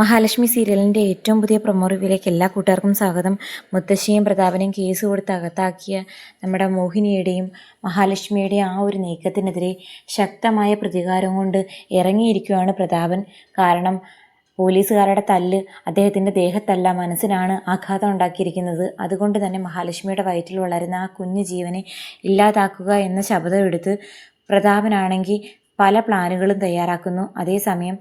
മഹാലക്ഷ്മി സീരിയലിൻ്റെ ഏറ്റവും പുതിയ പ്രൊമോ റിവ്യൂയിലേക്ക് എല്ലാ കൂട്ടുകാർക്കും സ്വാഗതം. മുത്തശ്ശിയും പ്രതാപനെയും കേസ് കൊടുത്ത് അകത്താക്കിയ നമ്മുടെ മോഹിനിയുടെയും മഹാലക്ഷ്മിയുടെയും ആ ഒരു നീക്കത്തിനെതിരെ ശക്തമായ പ്രതികാരം കൊണ്ട് ഇറങ്ങിയിരിക്കുകയാണ് പ്രതാപൻ. കാരണം പോലീസുകാരുടെ തല്ല് അദ്ദേഹത്തിൻ്റെ ദേഹത്തല്ല, മനസ്സിനാണ് ആഘാതം ഉണ്ടാക്കിയിരിക്കുന്നത്. അതുകൊണ്ട് തന്നെ മഹാലക്ഷ്മിയുടെ വയറ്റിൽ വളരുന്ന ആ കുഞ്ഞു ജീവനെ ഇല്ലാതാക്കുക എന്ന ശപഥമെടുത്ത് പ്രതാപനാണെങ്കിൽ പല പ്ലാനുകളും തയ്യാറാക്കുന്നു. അതേസമയം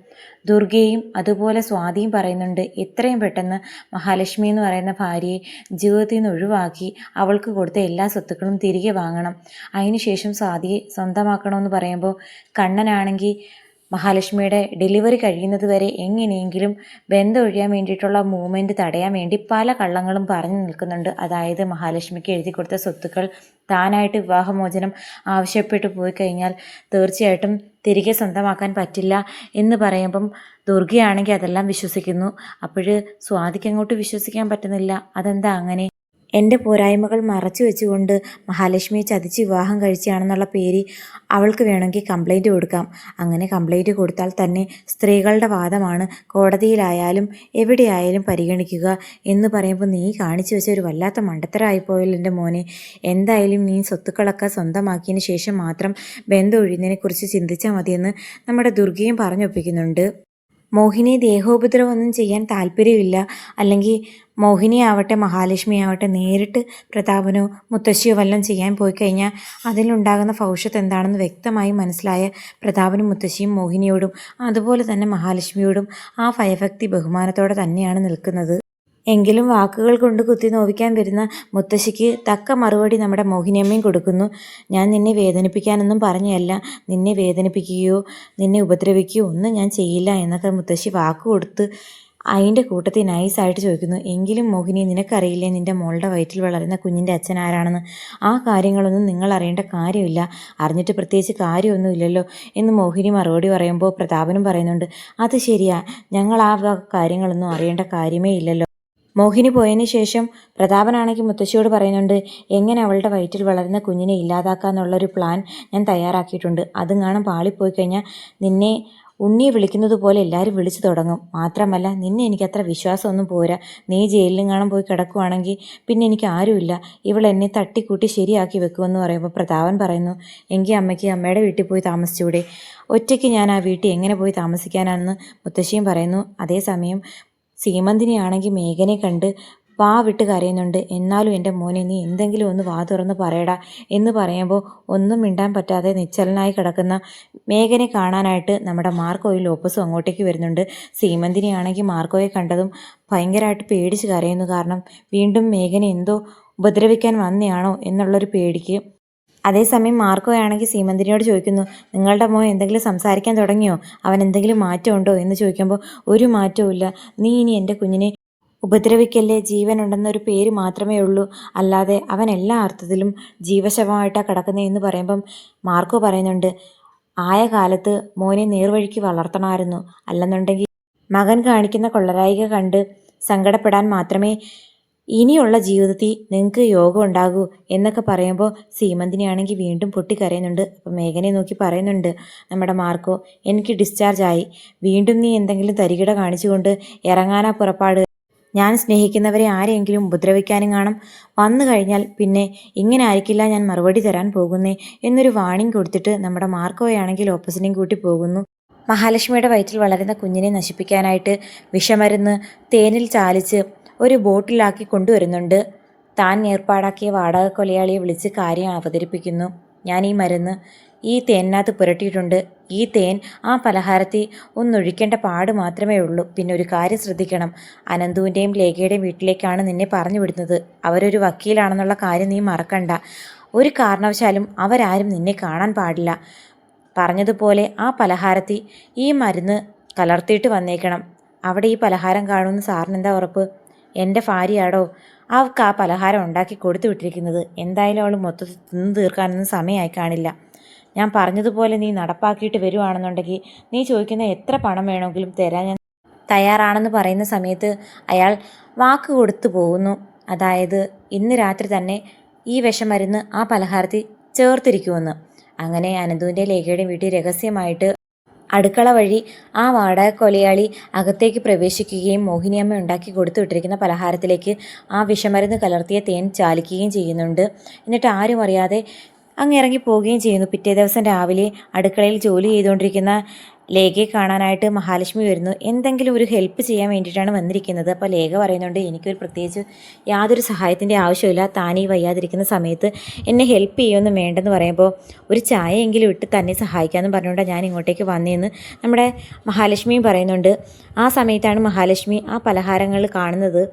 ദുർഗയും അതുപോലെ സ്വാതിയും പറയുന്നുണ്ട് എത്രയും പെട്ടെന്ന് മഹാലക്ഷ്മി എന്ന് പറയുന്ന ഭാര്യയെ ജീവിതത്തിൽ നിന്ന് ഒഴിവാക്കി അവൾക്ക് കൊടുത്ത എല്ലാ സ്വത്തുക്കളും തിരികെ വാങ്ങണം. അതിനുശേഷം സ്വാതിയെ സ്വന്തമാക്കണമെന്ന് പറയുമ്പോൾ കണ്ണനാണെങ്കിൽ മഹാലക്ഷ്മിയുടെ ഡെലിവറി കഴിയുന്നത് വരെ എങ്ങനെയെങ്കിലും ബന്ധം ഒഴിയാൻ വേണ്ടിയിട്ടുള്ള മൂവ്മെൻറ്റ് തടയാൻ വേണ്ടി പല കള്ളങ്ങളും പറഞ്ഞു നിൽക്കുന്നുണ്ട്. അതായത് മഹാലക്ഷ്മിക്ക് എഴുതി കൊടുത്ത സ്വത്തുക്കൾ താനായിട്ട് വിവാഹമോചനം ആവശ്യപ്പെട്ടു പോയി കഴിഞ്ഞാൽ തീർച്ചയായിട്ടും തിരികെ സ്വന്തമാക്കാൻ പറ്റില്ല എന്ന് പറയുമ്പം ദുർഗയാണെങ്കിൽ അതെല്ലാം വിശ്വസിക്കുന്നു. അപ്പോൾ സ്വാതിക്ക് അങ്ങോട്ട് വിശ്വസിക്കാൻ പറ്റുന്നില്ല. അതെന്താ അങ്ങനെ? എൻ്റെ പോരായ്മകൾ മറച്ചു വെച്ചുകൊണ്ട് മഹാലക്ഷ്മിയെ ചതിച്ച് വിവാഹം കഴിച്ചാണെന്നുള്ള പേര് അവൾക്ക് വേണമെങ്കിൽ കംപ്ലൈൻറ്റ് കൊടുക്കാം. അങ്ങനെ കംപ്ലൈൻറ്റ് കൊടുത്താൽ തന്നെ സ്ത്രീകളുടെ വാദമാണ് കോടതിയിലായാലും എവിടെയായാലും പരിഗണിക്കുക എന്ന് പറയുമ്പോൾ നീ കാണിച്ചു വെച്ച ഒരു വല്ലാത്ത മണ്ടത്തരമായിപ്പോയല്ലോ എൻ്റെ മോനെ. എന്തായാലും നീ സ്വത്തുക്കളൊക്കെ സ്വന്തമാക്കിയതിന് ശേഷം മാത്രം ബന്ധം ഒഴിയുന്നതിനെക്കുറിച്ച് ചിന്തിച്ചാൽ മതിയെന്ന് നമ്മുടെ ദുർഗയും പറഞ്ഞൊപ്പിക്കുന്നുണ്ട്. മോഹിനി ദേഹോപദ്രവമൊന്നും ചെയ്യാൻ താല്പര്യമില്ല. അല്ലെങ്കിൽ മോഹിനി ആവട്ടെ മഹാലക്ഷ്മി ആവട്ടെ നേരിട്ട് പ്രതാപനോ മുത്തശ്ശിയോ വല്ലതും ചെയ്യാൻ പോയി കഴിഞ്ഞാൽ അതിലുണ്ടാകുന്ന ഭവിഷ്യത്ത് എന്താണെന്ന് വ്യക്തമായി മനസ്സിലായ പ്രതാപനും മുത്തശ്ശിയും മോഹിനിയോടും അതുപോലെ തന്നെ മഹാലക്ഷ്മിയോടും ആ ഭയഭക്തി ബഹുമാനത്തോടെ തന്നെയാണ് നിൽക്കുന്നത്. എങ്കിലും വാക്കുകൾ കൊണ്ട് കുത്തി നോവിക്കാൻ വരുന്ന മുത്തശ്ശിക്ക് തക്ക മറുപടി നമ്മുടെ മോഹിനിയമ്മയും കൊടുക്കുന്നു. ഞാൻ നിന്നെ വേദനിപ്പിക്കാനൊന്നും പറഞ്ഞല്ല, നിന്നെ വേദനിപ്പിക്കുകയോ നിന്നെ ഉപദ്രവിക്കുകയോ ഒന്നും ഞാൻ ചെയ്യില്ല എന്നൊക്കെ മുത്തശ്ശി വാക്ക് കൊടുത്ത് അതിൻ്റെ കൂട്ടത്തിൽ നൈസായിട്ട് ചോദിക്കുന്നു. എങ്കിലും മോഹിനി, നിനക്കറിയില്ലേ നിൻ്റെ മോളുടെ വയറ്റിൽ വളരുന്ന കുഞ്ഞിൻ്റെ അച്ഛൻ ആരാണെന്ന്? ആ കാര്യങ്ങളൊന്നും നിങ്ങൾ അറിയേണ്ട കാര്യമില്ല, അറിഞ്ഞിട്ട് പ്രത്യേകിച്ച് കാര്യമൊന്നുമില്ലല്ലോ എന്ന് മോഹിനി മറുപടി പറയുമ്പോൾ പ്രതാപനും പറയുന്നുണ്ട്, അത് ശരിയാ, ഞങ്ങൾ ആ കാര്യങ്ങളൊന്നും അറിയേണ്ട കാര്യമേ ഇല്ലല്ലോ. മോഹിനി പോയതിന് ശേഷം പ്രതാപനാണെങ്കിൽ മുത്തശ്ശിയോട് പറയുന്നുണ്ട്, എങ്ങനെ അവളുടെ വയറ്റിൽ വളരുന്ന കുഞ്ഞിനെ ഇല്ലാതാക്കാന്നുള്ളൊരു പ്ലാൻ ഞാൻ തയ്യാറാക്കിയിട്ടുണ്ട്. അതും പാളിപ്പോയി കഴിഞ്ഞാൽ നിന്നെ ഉണ്ണിയെ വിളിക്കുന്നത് പോലെ എല്ലാവരും വിളിച്ചു തുടങ്ങും. മാത്രമല്ല നിന്നെ എനിക്കത്ര വിശ്വാസമൊന്നും പോരാ. നീ ജയിലിലും പോയി കിടക്കുവാണെങ്കിൽ പിന്നെ എനിക്ക് ആരുമില്ല, ഇവളെന്നെ തട്ടിക്കൂട്ടി ശരിയാക്കി വെക്കുമെന്ന് പറയുമ്പോൾ പ്രതാപൻ പറയുന്നു, എങ്കിൽ അമ്മയ്ക്ക് അമ്മയുടെ വീട്ടിൽ പോയി താമസിച്ചൂടെ? ഒറ്റയ്ക്ക് ഞാൻ ആ വീട്ടിൽ എങ്ങനെ പോയി താമസിക്കാനാണെന്ന് മുത്തശ്ശിയും പറയുന്നു. അതേസമയം സീമന്തിനിയാണെങ്കിൽ മേഘനെ കണ്ട് വാ വിട്ട് കരയുന്നുണ്ട്. എന്നാലും എൻ്റെ മോനെ, നീ എന്തെങ്കിലും ഒന്ന് വാ തുറന്ന് പറയടാ എന്ന് പറയുമ്പോൾ ഒന്നും മിണ്ടാൻ പറ്റാതെ നിശ്ചലനായി കിടക്കുന്ന മേഘനെ കാണാനായിട്ട് നമ്മുടെ മാർക്കോയും ലോപ്പസും അങ്ങോട്ടേക്ക് വരുന്നുണ്ട്. സീമന്തിനിയാണെങ്കിൽ മാർക്കോയെ കണ്ടതും ഭയങ്കരമായിട്ട് പേടിച്ച് കരയുന്നു. കാരണം വീണ്ടും മേഘനെ എന്തോ ഉപദ്രവിക്കാൻ വന്നെയാണോ എന്നുള്ളൊരു പേടിക്ക്. അതേസമയം മാർക്കോയാണെങ്കിൽ സീമന്തിനിയോട് ചോദിക്കുന്നു, നിങ്ങളുടെ മോൻ എന്തെങ്കിലും സംസാരിക്കാൻ തുടങ്ങിയോ? അവൻ എന്തെങ്കിലും മാറ്റമുണ്ടോ എന്ന് ചോദിക്കുമ്പോൾ ഒരു മാറ്റവും ഇല്ല, നീ ഇനി എൻ്റെ കുഞ്ഞിനെ ഉപദ്രവിക്കല്ലേ, ജീവനുണ്ടെന്നൊരു പേര് മാത്രമേ ഉള്ളൂ, അല്ലാതെ അവൻ എല്ലാ അർത്ഥത്തിലും ജീവശവമായിട്ടാണ് കിടക്കുന്നതെന്ന് പറയുമ്പം മാർക്കോ പറയുന്നുണ്ട്, ആയ കാലത്ത് മോനെ നേർവഴിക്ക് വളർത്തണമായിരുന്നു, അല്ലെന്നുണ്ടെങ്കിൽ മകൻ കാണിക്കുന്ന കൊള്ളരായിക കണ്ട് സങ്കടപ്പെടാൻ മാത്രമേ ഇനിയുള്ള ജീവിതത്തിൽ നിങ്ങൾക്ക് യോഗം ഉണ്ടാകൂ എന്നൊക്കെ പറയുമ്പോൾ സീമന്തിനിയാണെങ്കിൽ വീണ്ടും പൊട്ടിക്കരയുന്നുണ്ട്. അപ്പോൾ മേഘനെ നോക്കി പറയുന്നുണ്ട് നമ്മുടെ മാർക്കോ, എനിക്ക് ഡിസ്ചാർജ് ആയി, വീണ്ടും നീ എന്തെങ്കിലും തരികിട കാണിച്ചുകൊണ്ട് ഇറങ്ങാനാ പുറപ്പാട്? ഞാൻ സ്നേഹിക്കുന്നവരെ ആരെങ്കിലും ഉപദ്രവിക്കാനും കാണും, വന്നു കഴിഞ്ഞാൽ പിന്നെ ഇങ്ങനെ ആയിരിക്കില്ല ഞാൻ മറുപടി തരാൻ പോകുന്നേ എന്നൊരു വാണിംഗ് കൊടുത്തിട്ട് നമ്മുടെ മാർക്കോയാണെങ്കിൽ ഓപ്പോസിനെയും കൂട്ടി പോകുന്നു. മഹാലക്ഷ്മിയുടെ വയറ്റിൽ വളരുന്ന കുഞ്ഞിനെ നശിപ്പിക്കാനായിട്ട് വിഷമരുന്ന് തേനിൽ ചാലിച്ച് ഒരു ബോട്ടിലാക്കി കൊണ്ടുവരുന്നുണ്ട്. താൻ ഏർപ്പാടാക്കിയ വാടക കൊലയാളിയെ വിളിച്ച് കാര്യം അവതരിപ്പിക്കുന്നു. ഞാൻ ഈ മരുന്ന് ഈ തേനിനകത്ത് പുരട്ടിയിട്ടുണ്ട്. ഈ തേൻ ആ പലഹാരത്തിൽ ഒന്നൊഴിക്കേണ്ട പാട് മാത്രമേ ഉള്ളൂ. പിന്നെ ഒരു കാര്യം ശ്രദ്ധിക്കണം, അനന്തുവിൻ്റെയും ലേഖയുടെയും വീട്ടിലേക്കാണ് നിന്നെ പറഞ്ഞു വിടുന്നത്. അവരൊരു വക്കീലാണെന്നുള്ള കാര്യം നീ മറക്കണ്ട. ഒരു കാരണവശാലും അവരാരും നിന്നെ കാണാൻ പാടില്ല. പറഞ്ഞതുപോലെ ആ പലഹാരത്തിൽ ഈ മരുന്ന് കലർത്തിയിട്ട് വന്നേക്കണം. അവിടെ ഈ പലഹാരം കാണുമെന്ന് സാറിനെന്താ ഉറപ്പ്? എൻ്റെ ഭാര്യയാടോ അവൾക്ക് ആ പലഹാരം ഉണ്ടാക്കി കൊടുത്തു വിട്ടിരിക്കുന്നത്. എന്തായാലും അവൾ മൊത്തത്തിൽ തിന്നു തീർക്കാനൊന്നും സമയമായി കാണില്ല. ഞാൻ പറഞ്ഞതുപോലെ നീ നടപ്പാക്കിയിട്ട് വരുവാണെന്നുണ്ടെങ്കിൽ നീ ചോദിക്കുന്ന എത്ര പണം വേണമെങ്കിലും തരാൻ ഞാൻ തയ്യാറാണെന്ന് പറയുന്ന സമയത്ത് അയാൾ വാക്ക് കൊടുത്തു പോകുന്നു. അതായത് ഇന്ന് രാത്രി തന്നെ ഈ വിഷമരുന്ന് ആ പലഹാരത്തിൽ ചേർത്തിരിക്കുമെന്ന്. അങ്ങനെ അനന്തുവിൻ്റെ ലേഖയുടെയും വീട്ടിൽ രഹസ്യമായിട്ട് അടുക്കള വഴി ആ വാടക കൊലയാളി അകത്തേക്ക് പ്രവേശിക്കുകയും മോഹിനിയമ്മ ഉണ്ടാക്കി കൊടുത്തുവിട്ടിരിക്കുന്ന പലഹാരത്തിലേക്ക് ആ വിഷമരുന്ന് കലർത്തിയ തേൻ ചാലിക്കുകയും ചെയ്യുന്നുണ്ട്. എന്നിട്ട് ആരും അറിയാതെ അങ്ങ് ഇറങ്ങിപ്പോവുകയും ചെയ്യുന്നു. പിറ്റേ ദിവസം രാവിലെ അടുക്കളയിൽ ജോലി ചെയ്തുകൊണ്ടിരിക്കുന്ന ലേഖയെ കാണാനായിട്ട് മഹാലക്ഷ്മി വരുന്നു. എന്തെങ്കിലും ഒരു ഹെൽപ്പ് ചെയ്യാൻ വേണ്ടിയിട്ടാണ് വന്നിരിക്കുന്നത്. അപ്പോൾ ലേഖ പറയുന്നുണ്ട്, എനിക്കൊരു പ്രത്യേകിച്ച് യാതൊരു സഹായത്തിൻ്റെ ആവശ്യമില്ല, താനീ വയ്യാതിരിക്കുന്ന സമയത്ത് എന്നെ ഹെൽപ്പ് ചെയ്യുമൊന്നും വേണ്ടെന്ന് പറയുമ്പോൾ ഒരു ചായയെങ്കിലും ഇട്ട് തന്നെ സഹായിക്കാമെന്ന് പറഞ്ഞുകൊണ്ട് ഞാൻ ഇങ്ങോട്ടേക്ക് വന്നതെന്ന് നമ്മുടെ മഹാലക്ഷ്മിയും പറയുന്നുണ്ട്. ആ സമയത്താണ് മഹാലക്ഷ്മി ആ പലഹാരങ്ങൾ കാണുന്നത്.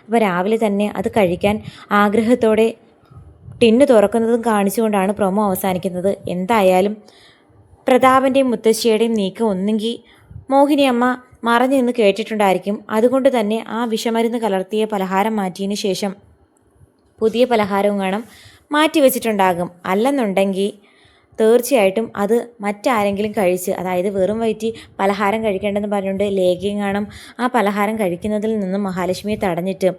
അപ്പോൾ രാവിലെ തന്നെ അത് കഴിക്കാൻ ആഗ്രഹത്തോടെ ടിന്ന് തുറക്കുന്നതും കാണിച്ചുകൊണ്ടാണ് പ്രൊമോ അവസാനിക്കുന്നത്. എന്തായാലും പ്രതാപൻ്റെയും മുത്തശ്ശിയുടെയും നീക്കം ഒന്നെങ്കിൽ മോഹിനിയമ്മ മറഞ്ഞു നിന്ന് കേട്ടിട്ടുണ്ടായിരിക്കും. അതുകൊണ്ട് തന്നെ ആ വിഷമരുന്ന് കലർത്തിയ പലഹാരം മാറ്റിയതിന് ശേഷം പുതിയ പലഹാരവും കാണാം മാറ്റി വെച്ചിട്ടുണ്ടാകും. അല്ലെന്നുണ്ടെങ്കിൽ തീർച്ചയായിട്ടും അത് മറ്റാരെങ്കിലും കഴിച്ച്, അതായത് വെറും വയറ്റി പലഹാരം കഴിക്കേണ്ടെന്ന് പറഞ്ഞുകൊണ്ട് ലേഖയും കാണാം ആ പലഹാരം കഴിക്കുന്നതിൽ നിന്നും മഹാലക്ഷ്മിയെ തടഞ്ഞിട്ട്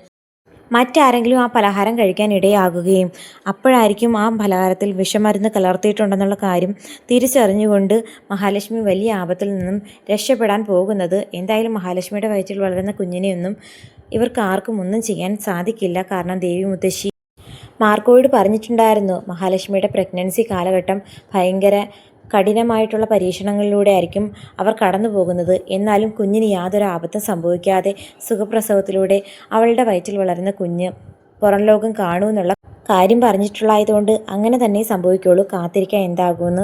മറ്റാരെങ്കിലും ആ പലഹാരം കഴിക്കാൻ ഇടയാകുകയും അപ്പോഴായിരിക്കും ആ പലഹാരത്തിൽ വിഷമരുന്ന് കലർത്തിയിട്ടുണ്ടെന്നുള്ള കാര്യം തിരിച്ചറിഞ്ഞുകൊണ്ട് മഹാലക്ഷ്മി വലിയ ആപത്തിൽ നിന്നും രക്ഷപ്പെടാൻ പോകുന്നത്. എന്തായാലും മഹാലക്ഷ്മിയുടെ വയറ്റിൽ വളരുന്ന കുഞ്ഞിനെയൊന്നും ഇവർക്ക് ആർക്കും ഒന്നും ചെയ്യാൻ സാധിക്കില്ല. കാരണം ദേവി മുത്തശ്ശി മാർക്കോയോട് പറഞ്ഞിട്ടുണ്ടായിരുന്നു, മഹാലക്ഷ്മിയുടെ പ്രഗ്നൻസി കാലഘട്ടം ഭയങ്കര കഠിനമായിട്ടുള്ള പരീക്ഷണങ്ങളിലൂടെ ആയിരിക്കും അവർ കടന്നു പോകുന്നത്. എന്നാലും കുഞ്ഞിന് യാതൊരു ആപത്തും സംഭവിക്കാതെ സുഖപ്രസവത്തിലൂടെ അവളുടെ വയറ്റിൽ വളരുന്ന കുഞ്ഞ് പുറം ലോകം കാണുമെന്നുള്ള കാര്യം പറഞ്ഞിട്ടുള്ളതായതുകൊണ്ട് അങ്ങനെ തന്നെ സംഭവിക്കുള്ളൂ. കാത്തിരിക്കാൻ എന്താകുമെന്ന്.